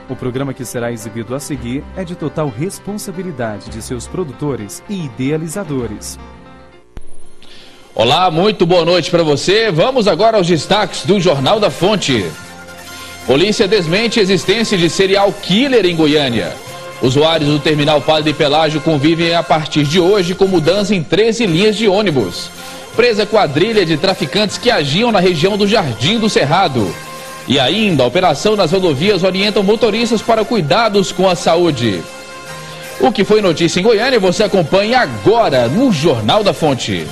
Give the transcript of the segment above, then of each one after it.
O programa que será exibido a seguir é de total responsabilidade de seus produtores e idealizadores. Olá, muito boa noite para você. Vamos agora aos destaques do Jornal da Fonte. Polícia desmente a existência de serial killer em Goiânia. Usuários do terminal Padre Pelágio convivem a partir de hoje com mudança em 13 linhas de ônibus. Presa quadrilha de traficantes que agiam na região do Jardim do Cerrado. E ainda, a operação nas rodovias orientam motoristas para cuidados com a saúde. O que foi notícia em Goiânia você acompanha agora no Jornal da Fonte.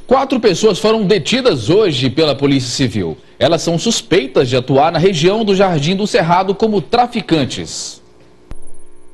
Quatro pessoas foram detidas hoje pela Polícia Civil. Elas são suspeitas de atuar na região do Jardim do Cerrado como traficantes.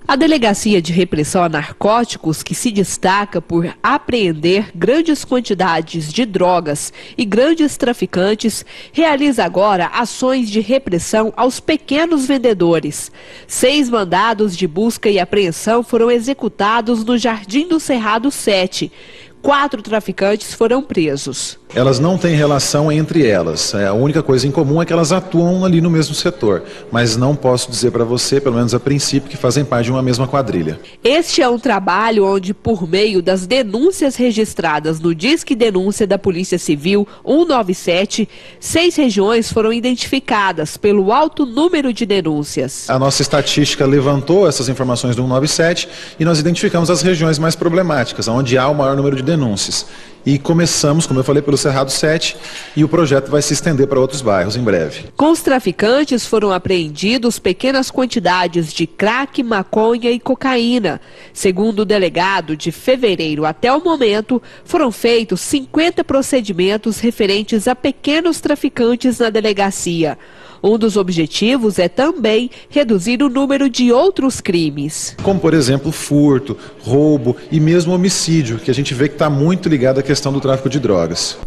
A Delegacia de Repressão a Narcóticos, que se destaca por apreender grandes quantidades de drogas e grandes traficantes, realiza agora ações de repressão aos pequenos vendedores. 6 mandados de busca e apreensão foram executados no Jardim do Cerrado 7. 4 traficantes foram presos. Elas não têm relação entre elas. A única coisa em comum é que elas atuam ali no mesmo setor. Mas não posso dizer para você, pelo menos a princípio, que fazem parte de uma mesma quadrilha. Este é um trabalho onde, por meio das denúncias registradas no Disque Denúncia da Polícia Civil 197, 6 regiões foram identificadas pelo alto número de denúncias. A nossa estatística levantou essas informações do 197 e nós identificamos as regiões mais problemáticas, onde há o maior número de denúncias. E começamos, como eu falei, pelo Cerrado 7 e o projeto vai se estender para outros bairros em breve. Com os traficantes foram apreendidos pequenas quantidades de crack, maconha e cocaína. Segundo o delegado, de fevereiro até o momento, foram feitos 50 procedimentos referentes a pequenos traficantes na delegacia. Um dos objetivos é também reduzir o número de outros crimes. Como, por exemplo, furto, roubo e mesmo homicídio, que a gente vê que está muito ligado à questão do tráfico de drogas.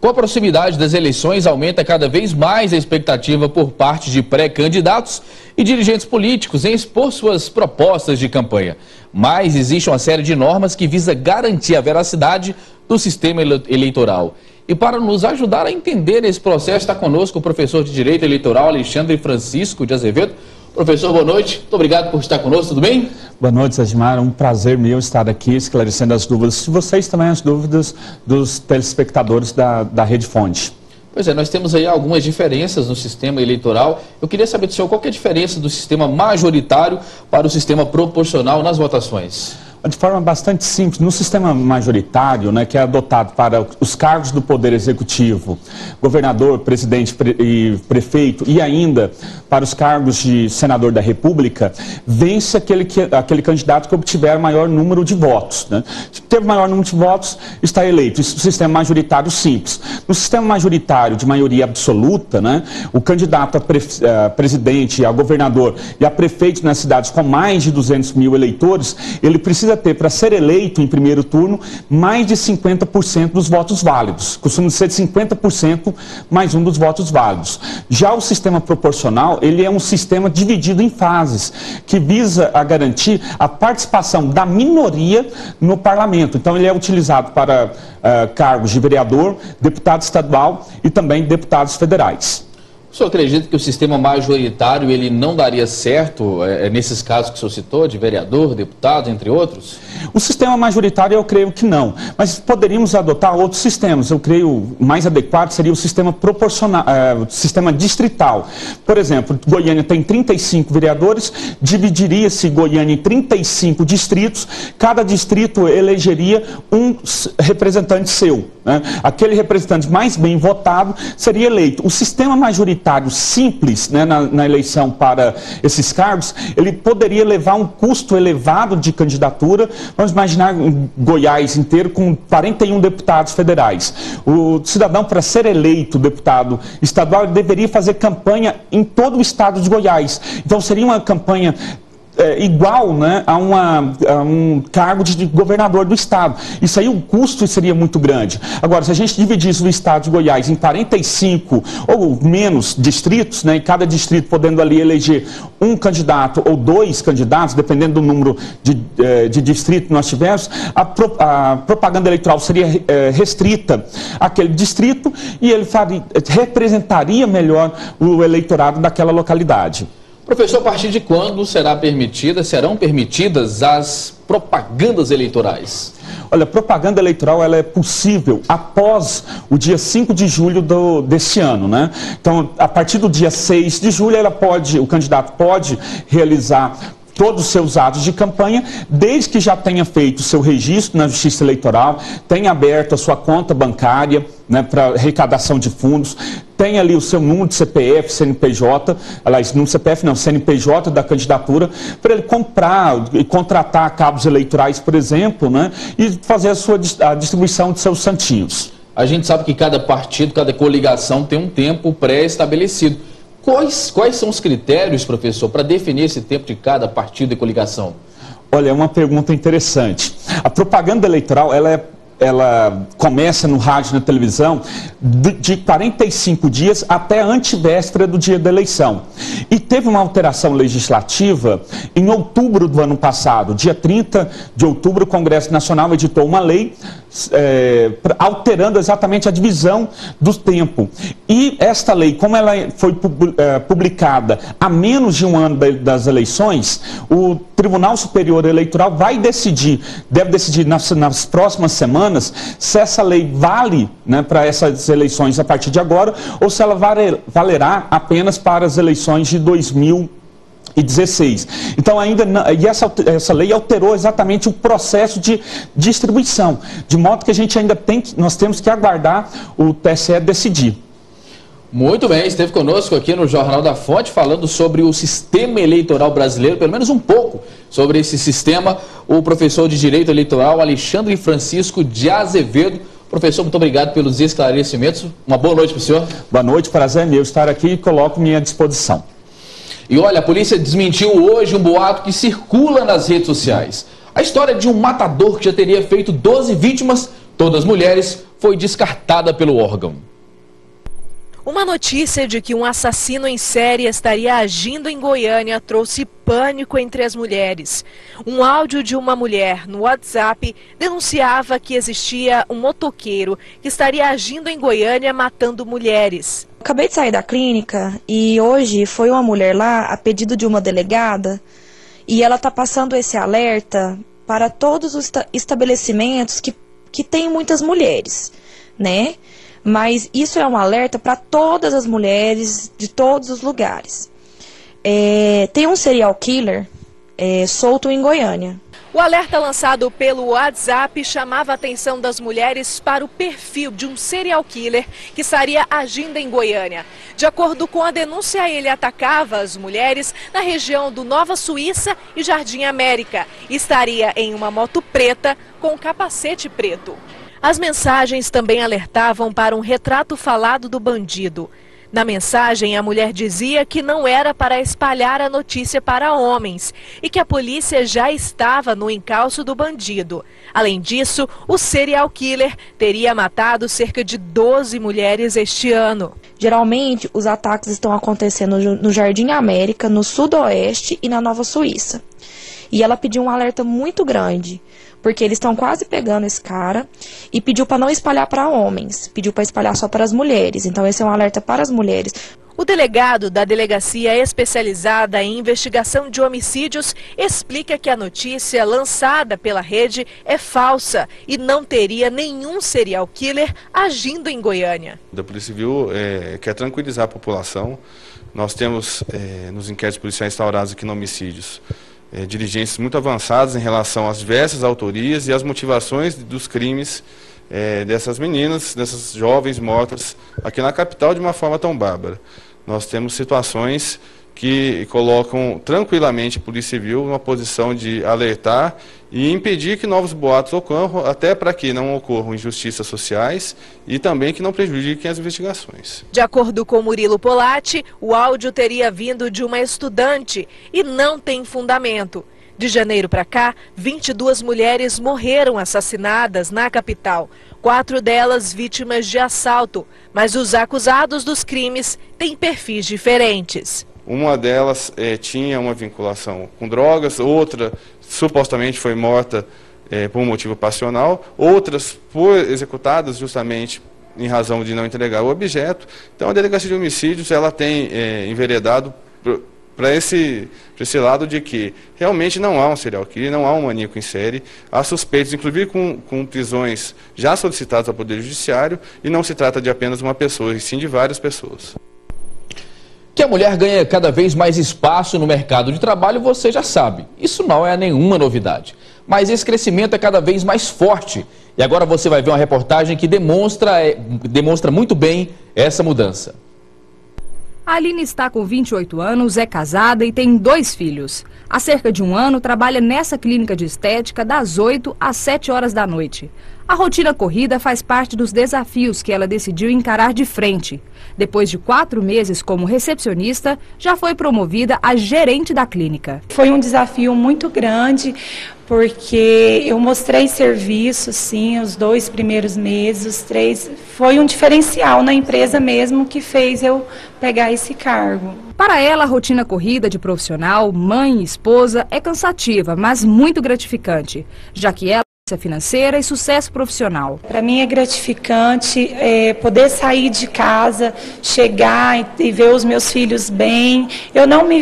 Com a proximidade das eleições, aumenta cada vez mais a expectativa por parte de pré-candidatos e dirigentes políticos em expor suas propostas de campanha. Mas existe uma série de normas que visa garantir a veracidade do sistema eleitoral. E para nos ajudar a entender esse processo, está conosco o professor de Direito Eleitoral, Alexandre Francisco de Azevedo. Professor, boa noite. Muito obrigado por estar conosco, tudo bem? Boa noite, Sedmar. É um prazer meu estar aqui esclarecendo as dúvidas de vocês, também as dúvidas dos telespectadores da Rede Fonte. Pois é, nós temos aí algumas diferenças no sistema eleitoral. Eu queria saber do senhor qual que é a diferença do sistema majoritário para o sistema proporcional nas votações. De forma bastante simples, no sistema majoritário, que é adotado para os cargos do Poder Executivo, governador, presidente e prefeito, e ainda para os cargos de senador da República, vence aquele candidato que obtiver maior número de votos. Se teve maior número de votos, está eleito. Isso é o sistema majoritário simples. No sistema majoritário de maioria absoluta, o candidato a presidente, a governador e a prefeito nas cidades com mais de 200 mil eleitores, ele precisa ter, para ser eleito em primeiro turno, mais de 50% dos votos válidos. Costuma ser de 50% mais um dos votos válidos. Já o sistema proporcional, ele é um sistema dividido em fases, que visa a garantir a participação da minoria no parlamento. Então, ele é utilizado para cargos de vereador, deputado estadual e também deputados federais. O senhor acredita que o sistema majoritário ele não daria certo nesses casos que o senhor citou, de vereador, deputado, entre outros? O sistema majoritário eu creio que não, mas poderíamos adotar outros sistemas. Eu creio o mais adequado seria o sistema proporcional, sistema distrital. Por exemplo, Goiânia tem 35 vereadores, dividiria-se Goiânia em 35 distritos, cada distrito elegeria um representante seu. Aquele representante mais bem votado seria eleito. O sistema majoritário simples na eleição para esses cargos, ele poderia levar um custo elevado de candidatura. Vamos imaginar Goiás inteiro com 41 deputados federais. O cidadão, para ser eleito deputado estadual, deveria fazer campanha em todo o estado de Goiás. Então seria uma campanha igual, né, a um cargo de governador do estado. Isso aí, o custo seria muito grande. Agora, se a gente dividisse o estado de Goiás em 45 ou menos distritos, né, e cada distrito podendo ali eleger um candidato ou 2 candidatos, dependendo do número de distrito que nós tivermos, a propaganda eleitoral seria restrita àquele distrito e ele representaria melhor o eleitorado daquela localidade. Professor, a partir de quando serão permitidas as propagandas eleitorais? Olha, a propaganda eleitoral ela é possível após o dia 5 de julho desse ano, né? Então, a partir do dia 6 de julho, o candidato pode realizar todos os seus atos de campanha, desde que já tenha feito o seu registro na Justiça Eleitoral, tenha aberto a sua conta bancária, né, para arrecadação de fundos, tenha ali o seu número de CPF, CNPJ, aliás, não CPF não, CNPJ da candidatura, para ele comprar e contratar cabos eleitorais, por exemplo, né, e fazer a distribuição de seus santinhos. A gente sabe que cada partido, cada coligação tem um tempo pré-estabelecido. Quais são os critérios, professor, para definir esse tempo de cada partido e coligação? Olha, é uma pergunta interessante. A propaganda eleitoral, ela começa no rádio e na televisão de 45 dias até a antevéspera do dia da eleição. E teve uma alteração legislativa em outubro do ano passado. Dia 30 de outubro, o Congresso Nacional editou uma lei alterando exatamente a divisão do tempo. E esta lei, como ela foi publicada há menos de um ano das eleições, o Tribunal Superior Eleitoral deve decidir nas próximas semanas se essa lei vale, né, para essas eleições a partir de agora ou se ela valerá apenas para as eleições de 2016. Então, essa lei alterou exatamente o processo de distribuição, de modo que nós temos que aguardar o TSE decidir. Muito bem, esteve conosco aqui no Jornal da Fonte falando sobre o sistema eleitoral brasileiro, pelo menos um pouco sobre esse sistema, o professor de Direito Eleitoral Alexandre Francisco de Azevedo. Professor, muito obrigado pelos esclarecimentos. Uma boa noite para o senhor. Boa noite, prazer é meu estar aqui e coloco-me à disposição. E olha, a polícia desmentiu hoje um boato que circula nas redes sociais. A história de um matador que já teria feito 12 vítimas, todas mulheres, foi descartada pelo órgão. Uma notícia de que um assassino em série estaria agindo em Goiânia trouxe pânico entre as mulheres. Um áudio de uma mulher no WhatsApp denunciava que existia um motoqueiro que estaria agindo em Goiânia matando mulheres. Acabei de sair da clínica e hoje foi uma mulher lá a pedido de uma delegada e ela está passando esse alerta para todos os estabelecimentos que têm muitas mulheres, né? Mas isso é um alerta para todas as mulheres de todos os lugares. Tem um serial killer solto em Goiânia. O alerta lançado pelo WhatsApp chamava a atenção das mulheres para o perfil de um serial killer que estaria agindo em Goiânia. De acordo com a denúncia, ele atacava as mulheres na região do Nova Suíça e Jardim América. Estaria em uma moto preta com capacete preto. As mensagens também alertavam para um retrato falado do bandido. Na mensagem, a mulher dizia que não era para espalhar a notícia para homens e que a polícia já estava no encalço do bandido. Além disso, o serial killer teria matado cerca de 12 mulheres este ano. Geralmente, os ataques estão acontecendo no Jardim América, no Sudoeste e na Nova Suíça. E ela pediu um alerta muito grande, porque eles estão quase pegando esse cara e pediu para não espalhar para homens, pediu para espalhar só para as mulheres. Então esse é um alerta para as mulheres. O delegado da Delegacia Especializada em Investigação de Homicídios explica que a notícia lançada pela rede é falsa e não teria nenhum serial killer agindo em Goiânia. Da Polícia Civil quer tranquilizar a população. Nós temos nos inquéritos policiais instaurados aqui no homicídios diligências muito avançadas em relação às diversas autorias e às motivações dos crimes dessas meninas, dessas jovens mortas aqui na capital de uma forma tão bárbara. Nós temos situações que colocam tranquilamente a Polícia Civil numa posição de alertar e impedir que novos boatos ocorram, até para que não ocorram injustiças sociais e também que não prejudiquem as investigações. De acordo com Murilo Polatti, o áudio teria vindo de uma estudante e não tem fundamento. De janeiro para cá, 22 mulheres morreram assassinadas na capital, 4 delas vítimas de assalto, mas os acusados dos crimes têm perfis diferentes. Uma delas tinha uma vinculação com drogas, outra supostamente foi morta por um motivo passional, outras executadas justamente em razão de não entregar o objeto. Então a Delegacia de Homicídios ela tem enveredado para esse lado de que realmente não há um serial killer, não há um maníaco em série, há suspeitos, inclusive com prisões já solicitadas ao Poder Judiciário, e não se trata de apenas uma pessoa, e sim de várias pessoas. Que a mulher ganha cada vez mais espaço no mercado de trabalho, você já sabe. Isso não é nenhuma novidade. Mas esse crescimento é cada vez mais forte. E agora você vai ver uma reportagem que demonstra muito bem essa mudança. A Aline está com 28 anos, é casada e tem 2 filhos. Há cerca de um ano trabalha nessa clínica de estética das 8 às 7 horas da noite. A rotina corrida faz parte dos desafios que ela decidiu encarar de frente. Depois de 4 meses como recepcionista, já foi promovida a gerente da clínica. Foi um desafio muito grande, porque eu mostrei serviço, sim, os 2 primeiros meses, os 3, foi um diferencial na empresa mesmo que fez eu pegar esse cargo. Para ela, a rotina corrida de profissional, mãe e esposa é cansativa, mas muito gratificante, já que ela financeira e sucesso profissional. Para mim é gratificante poder sair de casa, chegar e ver os meus filhos bem. Eu não me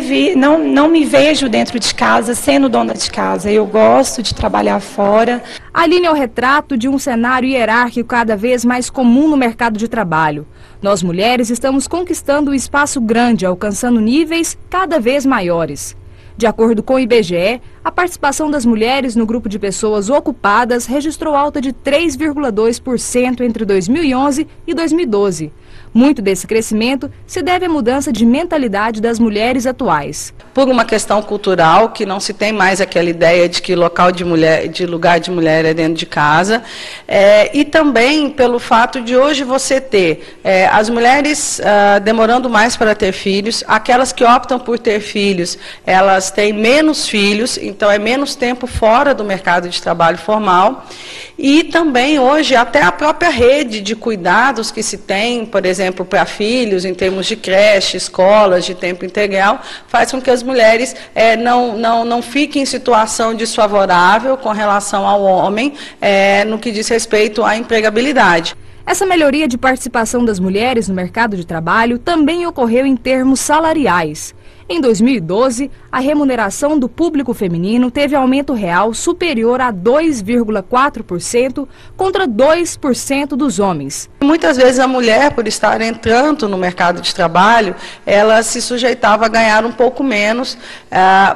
vejo dentro de casa sendo dona de casa. Eu gosto de trabalhar fora. A Aline é o retrato de um cenário hierárquico cada vez mais comum no mercado de trabalho. Nós mulheres estamos conquistando um espaço grande, alcançando níveis cada vez maiores. De acordo com o IBGE, a participação das mulheres no grupo de pessoas ocupadas registrou alta de 3,2% entre 2011 e 2012. Muito desse crescimento se deve à mudança de mentalidade das mulheres atuais. Por uma questão cultural, que não se tem mais aquela ideia de que lugar de mulher é dentro de casa, e também pelo fato de hoje você ter as mulheres demorando mais para ter filhos, aquelas que optam por ter filhos, elas têm menos filhos, então é menos tempo fora do mercado de trabalho formal, e também hoje até a própria rede de cuidados que se tem, por exemplo, para filhos, em termos de creche, escolas de tempo integral, faz com que as mulheres não fiquem em situação desfavorável com relação ao homem no que diz respeito à empregabilidade. Essa melhoria de participação das mulheres no mercado de trabalho também ocorreu em termos salariais. Em 2012, a remuneração do público feminino teve aumento real superior a 2,4% contra 2% dos homens. Muitas vezes a mulher, por estar entrando no mercado de trabalho, ela se sujeitava a ganhar um pouco menos,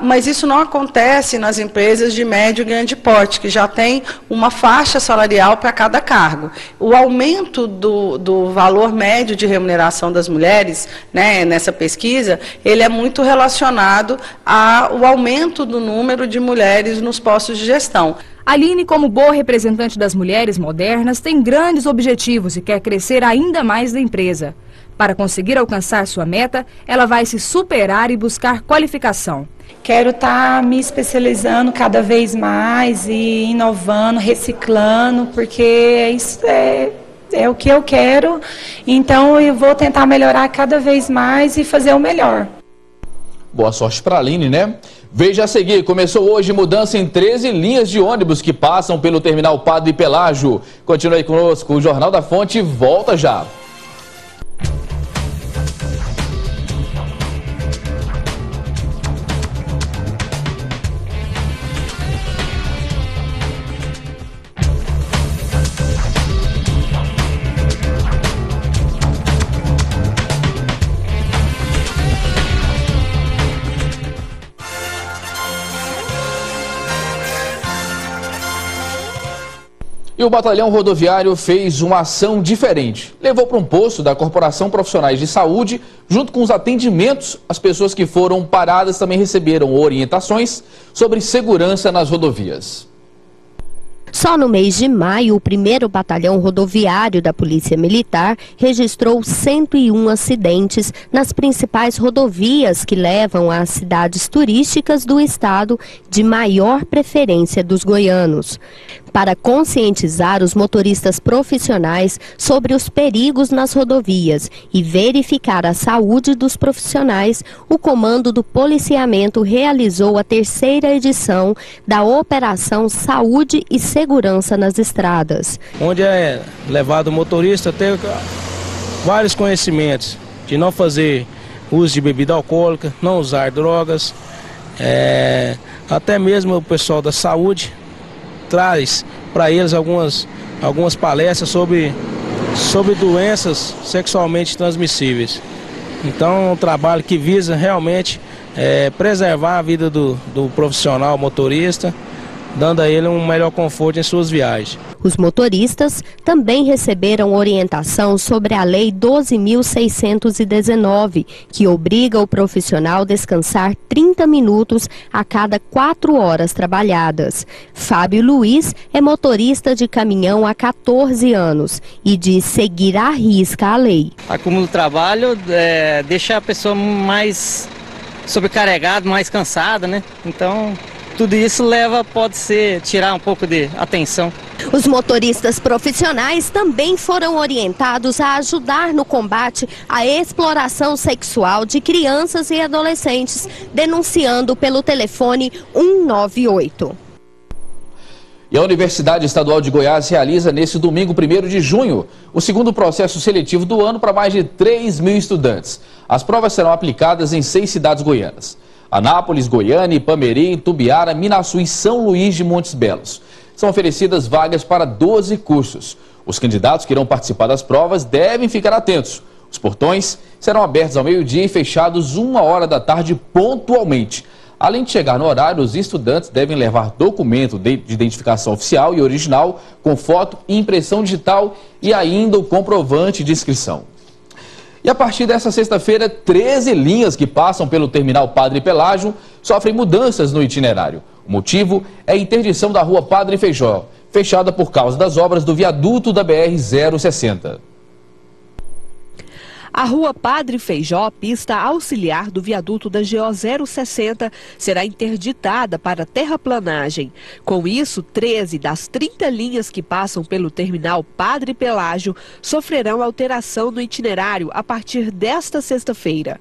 mas isso não acontece nas empresas de médio e grande porte, que já tem uma faixa salarial para cada cargo. O aumento do valor médio de remuneração das mulheres, né, nessa pesquisa, ele é muito relacionado ao aumento do número de mulheres nos postos de gestão. Aline, como boa representante das mulheres modernas, tem grandes objetivos e quer crescer ainda mais na empresa. Para conseguir alcançar sua meta, ela vai se superar e buscar qualificação. Quero estar me especializando cada vez mais e inovando, reciclando, porque isso é o que eu quero. Então eu vou tentar melhorar cada vez mais e fazer o melhor. Boa sorte para a Aline, né? Veja a seguir, começou hoje mudança em 13 linhas de ônibus que passam pelo terminal Padre Pelágio. Continue aí conosco, o Jornal da Fonte volta já. E o batalhão rodoviário fez uma ação diferente. Levou para um posto da Corporação Profissionais de Saúde, junto com os atendimentos, as pessoas que foram paradas também receberam orientações sobre segurança nas rodovias. Só no mês de maio, o 1º Batalhão Rodoviário da Polícia Militar registrou 101 acidentes nas principais rodovias que levam às cidades turísticas do estado de maior preferência dos goianos. Para conscientizar os motoristas profissionais sobre os perigos nas rodovias e verificar a saúde dos profissionais, o Comando do Policiamento realizou a 3ª edição da Operação Saúde e Segurança nas Estradas. Onde é levado o motorista a ter vários conhecimentos de não fazer uso de bebida alcoólica, não usar drogas, até mesmo o pessoal da saúde traz para eles algumas palestras sobre doenças sexualmente transmissíveis. Então é um trabalho que visa realmente preservar a vida do profissional motorista, dando a ele um melhor conforto em suas viagens. Os motoristas também receberam orientação sobre a Lei 12.619, que obriga o profissional a descansar 30 minutos a cada 4 horas trabalhadas. Fábio Luiz é motorista de caminhão há 14 anos e diz seguir à risca a lei. Acúmulo de trabalho deixa a pessoa mais sobrecarregada, mais cansada, né? Então tudo isso pode tirar um pouco de atenção. Os motoristas profissionais também foram orientados a ajudar no combate à exploração sexual de crianças e adolescentes, denunciando pelo telefone 198. E a Universidade Estadual de Goiás realiza nesse domingo, 1º de junho, o 2º processo seletivo do ano para mais de 3.000 estudantes. As provas serão aplicadas em 6 cidades goianas: Anápolis, Goiânia, Ipameri, Tubiara, Minaçu e São Luís de Montes Belos. São oferecidas vagas para 12 cursos. Os candidatos que irão participar das provas devem ficar atentos. Os portões serão abertos ao meio-dia e fechados 1h da tarde pontualmente. Além de chegar no horário, os estudantes devem levar documento de identificação oficial e original, com foto e impressão digital e ainda o comprovante de inscrição. E a partir dessa sexta-feira, 13 linhas que passam pelo terminal Padre Pelágio sofrem mudanças no itinerário. O motivo é a interdição da rua Padre Feijó, fechada por causa das obras do viaduto da BR-060. A rua Padre Feijó, pista auxiliar do viaduto da GO 060, será interditada para terraplanagem. Com isso, 13 das 30 linhas que passam pelo terminal Padre Pelágio sofrerão alteração no itinerário a partir desta sexta-feira.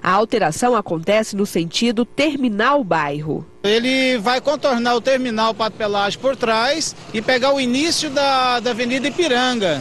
A alteração acontece no sentido terminal-bairro. Ele vai contornar o terminal Padre Pelágio por trás e pegar o início da Avenida Ipiranga.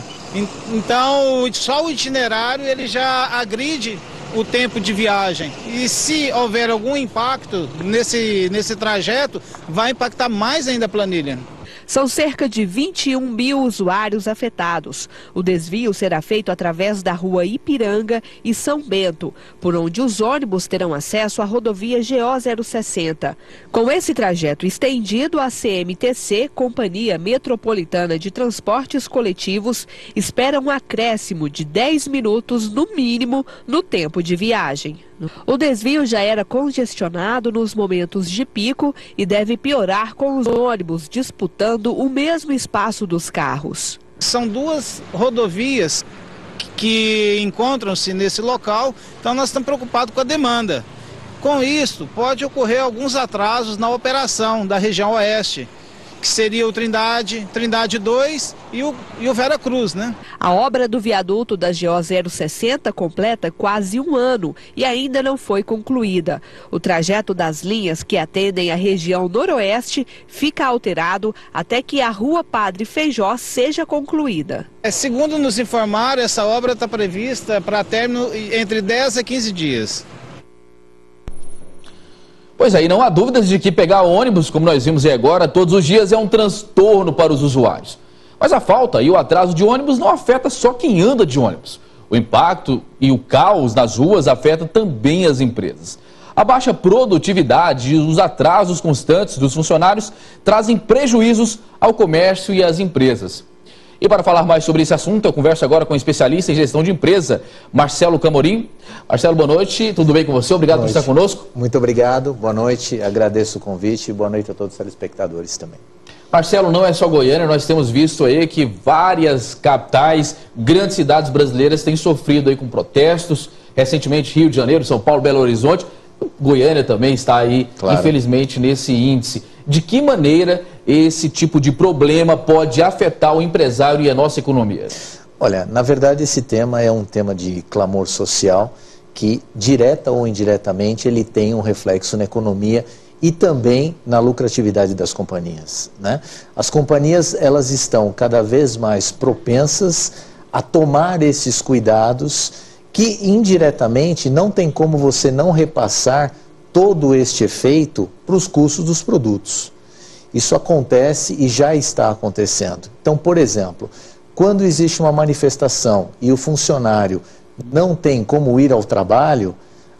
Então, só o itinerário ele já agride o tempo de viagem. E se houver algum impacto nesse trajeto, vai impactar mais ainda a planilha. São cerca de 21.000 usuários afetados. O desvio será feito através da rua Ipiranga e São Bento, por onde os ônibus terão acesso à rodovia GO 060. Com esse trajeto estendido, a CMTC, Companhia Metropolitana de Transportes Coletivos, espera um acréscimo de 10 minutos no mínimo no tempo de viagem. O desvio já era congestionado nos momentos de pico e deve piorar com os ônibus disputando o mesmo espaço dos carros. São 2 rodovias que encontram-se nesse local, então nós estamos preocupados com a demanda. Com isso, pode ocorrer alguns atrasos na operação da região oeste, que seria o Trindade 2 e o Vera Cruz, né? A obra do viaduto da GO 060 completa quase 1 ano e ainda não foi concluída. O trajeto das linhas que atendem a região noroeste fica alterado até que a rua Padre Feijó seja concluída. Segundo nos informaram, essa obra está prevista para término entre 10 a 15 dias. Pois aí, não há dúvidas de que pegar ônibus, como nós vimos aí agora, todos os dias é um transtorno para os usuários. Mas a falta e o atraso de ônibus não afeta só quem anda de ônibus. O impacto e o caos nas ruas afeta também as empresas. A baixa produtividade e os atrasos constantes dos funcionários trazem prejuízos ao comércio e às empresas. E para falar mais sobre esse assunto, eu converso agora com o especialista em gestão de empresa, Marcelo Camorim. Marcelo, boa noite, tudo bem com você? Obrigado por estar conosco. Muito obrigado, boa noite, agradeço o convite e boa noite a todos os telespectadores também. Marcelo, não é só Goiânia, nós temos visto aí que várias capitais, grandes cidades brasileiras têm sofrido aí com protestos. Recentemente, Rio de Janeiro, São Paulo, Belo Horizonte, Goiânia também está aí, claro, infelizmente, nesse índice. De que maneira esse tipo de problema pode afetar o empresário e a nossa economia? Olha, na verdade esse tema é um tema de clamor social que, direta ou indiretamente, ele tem um reflexo na economia e também na lucratividade das companhias, né? As companhias, elas estão cada vez mais propensas a tomar esses cuidados que, indiretamente, não tem como você não repassar todo este efeito para os custos dos produtos. Isso acontece e já está acontecendo. Então, por exemplo, quando existe uma manifestação e o funcionário não tem como ir ao trabalho,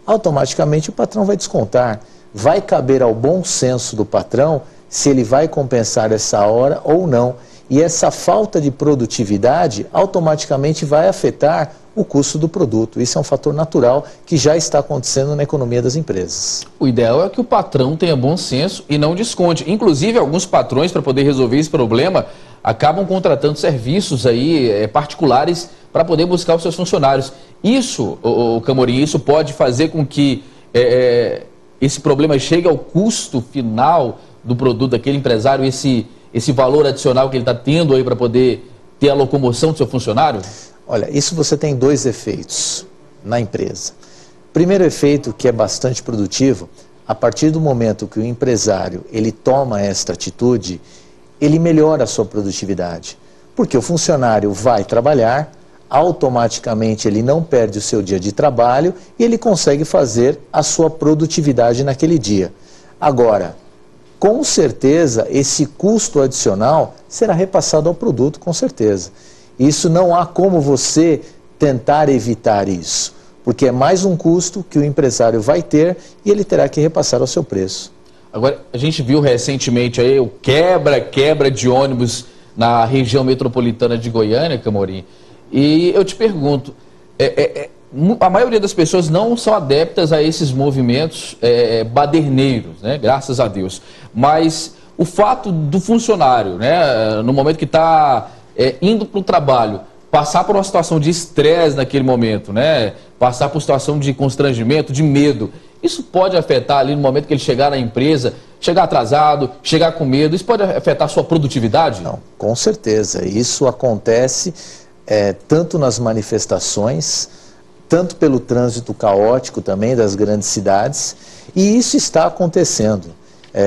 automaticamente o patrão vai descontar. Vai caber ao bom senso do patrão se ele vai compensar essa hora ou não. E essa falta de produtividade automaticamente vai afetar o custo do produto. Isso é um fator natural que já está acontecendo na economia das empresas. O ideal é que o patrão tenha bom senso e não desconte. Inclusive, alguns patrões, para poder resolver esse problema, acabam contratando serviços aí, particulares para poder buscar os seus funcionários. Isso, Camorim, isso pode fazer com que esse problema chegue ao custo final do produto daquele empresário, esse valor adicional que ele está tendo aí para poder ter a locomoção do seu funcionário? Olha, isso você tem dois efeitos na empresa. Primeiro efeito, que é bastante produtivo, a partir do momento que o empresário ele toma esta atitude, ele melhora a sua produtividade. Porque o funcionário vai trabalhar, automaticamente ele não perde o seu dia de trabalho e ele consegue fazer a sua produtividade naquele dia. Agora, com certeza, esse custo adicional será repassado ao produto, com certeza. Isso não há como você tentar evitar isso, porque é mais um custo que o empresário vai ter e ele terá que repassar ao seu preço. Agora, a gente viu recentemente aí o quebra de ônibus na região metropolitana de Goiânia, Camorim, e eu te pergunto, a maioria das pessoas não são adeptas a esses movimentos baderneiros, né? Graças a Deus, mas o fato do funcionário, né, no momento que está indo para o trabalho, passar por uma situação de estresse naquele momento, né? Passar por uma situação de constrangimento, de medo, isso pode afetar ali no momento que ele chegar na empresa, chegar atrasado, chegar com medo, isso pode afetar a sua produtividade? Não, com certeza. Isso acontece tanto nas manifestações, tanto pelo trânsito caótico também das grandes cidades, e isso está acontecendo.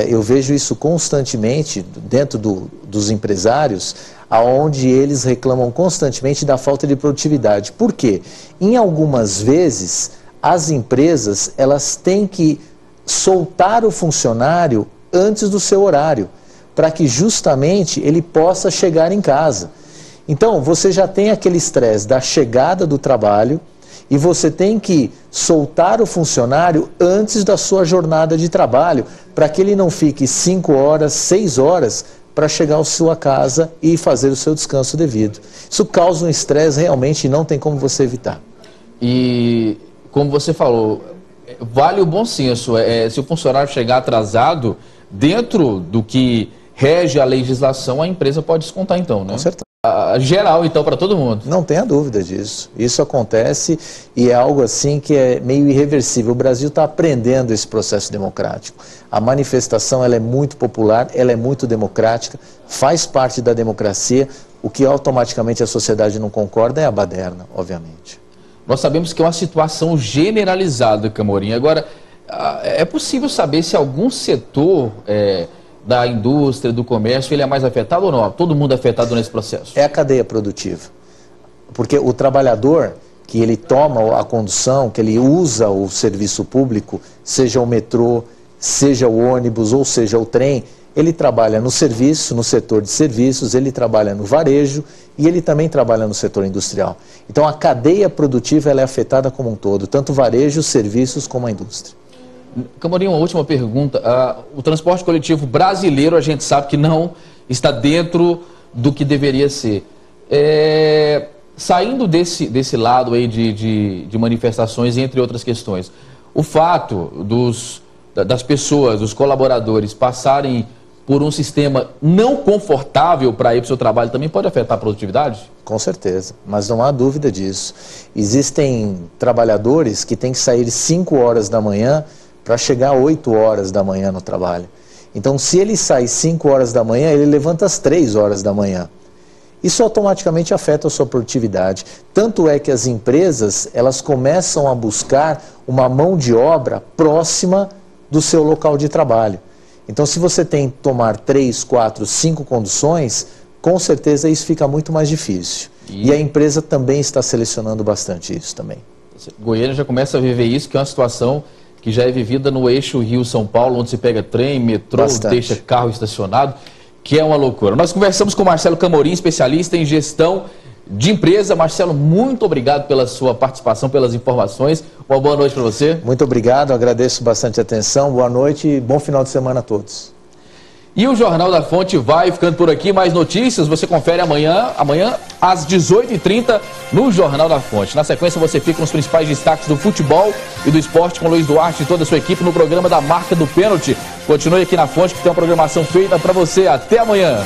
Eu vejo isso constantemente dentro dos empresários, aonde eles reclamam constantemente da falta de produtividade. Por quê? Em algumas vezes, as empresas elas têm que soltar o funcionário antes do seu horário, para que justamente ele possa chegar em casa. Então, você já tem aquele estresse da chegada do trabalho, e você tem que soltar o funcionário antes da sua jornada de trabalho, para que ele não fique 5 horas, 6 horas para chegar à sua casa e fazer o seu descanso devido. Isso causa um estresse realmente e não tem como você evitar. E, como você falou, vale o bom senso. Se o funcionário chegar atrasado, dentro do que rege a legislação, a empresa pode descontar então, né? Com certeza. Geral, então, para todo mundo. Não tenha dúvida disso. Isso acontece e é algo assim que é meio irreversível. O Brasil está aprendendo esse processo democrático. A manifestação ela é muito popular, ela é muito democrática, faz parte da democracia. O que automaticamente a sociedade não concorda é a baderna, obviamente. Nós sabemos que é uma situação generalizada, Camorim. Agora, é possível saber se algum setor da indústria, do comércio, ele é mais afetado ou não? Todo mundo é afetado nesse processo? É a cadeia produtiva. Porque o trabalhador que ele toma a condução, que ele usa o serviço público, seja o metrô, seja o ônibus ou seja o trem, ele trabalha no serviço, no setor de serviços, ele trabalha no varejo e ele também trabalha no setor industrial. Então a cadeia produtiva ela é afetada como um todo, tanto varejo, serviços como a indústria. Camorim, uma última pergunta. O transporte coletivo brasileiro, a gente sabe que não está dentro do que deveria ser. Saindo desse lado aí de manifestações, entre outras questões, o fato das pessoas, dos colaboradores, passarem por um sistema não confortável para ir para o seu trabalho também pode afetar a produtividade? Com certeza, mas não há dúvida disso. Existem trabalhadores que têm que sair 5 horas da manhã para chegar 8 horas da manhã no trabalho. Então, se ele sai 5 horas da manhã, ele levanta às 3 horas da manhã. Isso automaticamente afeta a sua produtividade. Tanto é que as empresas, elas começam a buscar uma mão de obra próxima do seu local de trabalho. Então, se você tem que tomar 3, 4, 5 conduções, com certeza isso fica muito mais difícil. E a empresa também está selecionando bastante isso também. Goiânia já começa a viver isso, que é uma situação que já é vivida no eixo Rio-São Paulo, onde se pega trem, metrô, deixa carro estacionado, que é uma loucura. Nós conversamos com Marcelo Camorim, especialista em gestão de empresa. Marcelo, muito obrigado pela sua participação, pelas informações. Uma boa noite para você. Muito obrigado, agradeço bastante a atenção. Boa noite e bom final de semana a todos. E o Jornal da Fonte vai ficando por aqui. Mais notícias você confere amanhã às 18h30 no Jornal da Fonte. Na sequência você fica com os principais destaques do futebol e do esporte com Luiz Duarte e toda a sua equipe no programa da Marca do Pênalti. Continue aqui na Fonte que tem uma programação feita para você. Até amanhã.